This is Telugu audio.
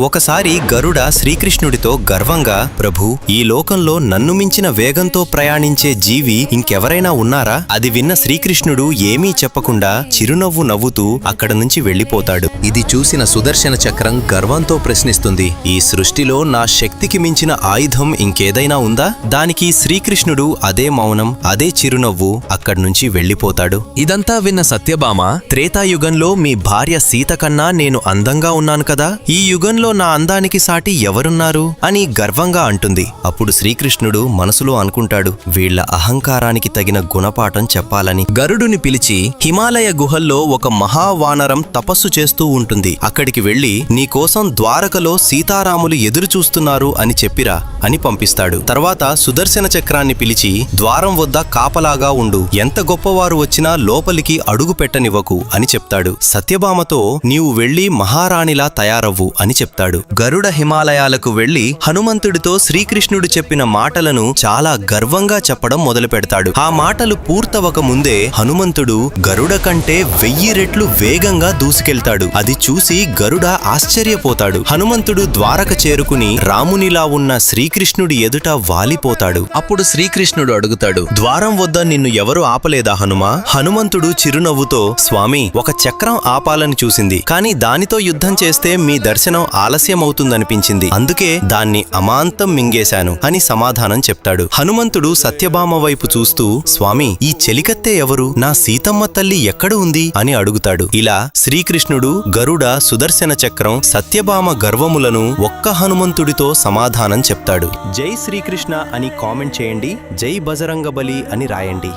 ఒకసారి గరుడ శ్రీకృష్ణుడితో గర్వంగా, ప్రభూ, ఈ లోకంలో నన్ను మించిన వేగంతో ప్రయాణించే జీవి ఇంకెవరైనా ఉన్నారా? అది విన్న శ్రీకృష్ణుడు ఏమీ చెప్పకుండా చిరునవ్వు నవ్వుతూ అక్కడ నుంచి వెళ్లిపోతాడు. ఇది చూసిన సుదర్శన చక్రం గర్వంతో ప్రశ్నిస్తుంది, ఈ సృష్టిలో నా శక్తికి మించిన ఆయుధం ఇంకేదైనా ఉందా? దానికి శ్రీకృష్ణుడు అదే మౌనం, అదే చిరునవ్వు అక్కడ్నుంచి వెళ్లిపోతాడు. ఇదంతా విన్న సత్యభామ, త్రేతాయుగంలో మీ భార్య సీత కన్నా నేను అందంగా ఉన్నాను కదా, ఈ యుగంలో నా అందానికి సాటి ఎవరున్నారు అని గర్వంగా అంటుంది. అప్పుడు శ్రీకృష్ణుడు మనసులో అనుకుంటాడు, వీళ్ల అహంకారానికి తగిన గుణపాఠం చెప్పాలని. గరుడుని పిలిచి, హిమాలయ గుహల్లో ఒక మహావానరం తపస్సు చేస్తూ ఉంటుంది, అక్కడికి వెళ్లి నీకోసం ద్వారకలో సీతారాములు ఎదురు చూస్తున్నారు అని చెప్పిరా అని పంపిస్తాడు. తర్వాత సుదర్శన చక్రాన్ని పిలిచి, ద్వారం వద్ద కాపలాగా ఉండు, ఎంత గొప్పవారు వచ్చినా లోపలికి అడుగు పెట్టనివ్వకు అని చెప్తాడు. సత్యభామతో, నీవు వెళ్లి మహారాణిలా తయారవ్వు అని చెప్తాడు. గరుడ హిమాలయాలకు వెళ్లి హనుమంతుడితో శ్రీకృష్ణుడు చెప్పిన మాటలను చాలా గర్వంగా చెప్పడం మొదలు పెడతాడు. ఆ మాటలు పూర్తవక ముందే హనుమంతుడు గరుడ కంటే 1000 రెట్లు వేగంగా దూసుకెళ్తాడు. అది చూసి గరుడ ఆశ్చర్యపోతాడు. హనుమంతుడు ద్వారక చేరుకుని రామునిలా ఉన్న శ్రీకృష్ణుడి ఎదుట వాలిపోతాడు. అప్పుడు శ్రీకృష్ణుడు అడుగుతాడు, ద్వారం వద్ద నిన్ను ఎవరు ఆపలేదా హనుమా? హనుమంతుడు చిరునవ్వుతో, స్వామి, ఒక చక్రం ఆపాలని చూసింది, కాని దానితో యుద్ధం చేస్తే మీ దర్శనం ఆలస్యమవుతుందనిపించింది, అందుకే దాన్ని అమాంతం మింగేశాను అని సమాధానం చెప్తాడు. హనుమంతుడు సత్యభామ వైపు చూస్తూ, స్వామి, ఈ చెలికత్తె ఎవరు? నా సీతమ్మ తల్లి ఎక్కడ ఉంది అని అడుగుతాడు. ఇలా శ్రీకృష్ణుడు, గరుడ, సుదర్శన చక్రం, సత్యభామ గర్వములను ఒక్క హనుమంతుడితో సమాధానం చెప్తాడు. జై శ్రీకృష్ణ అని కామెంట్ చేయండి, జై బజరంగబలి అని రాయండి.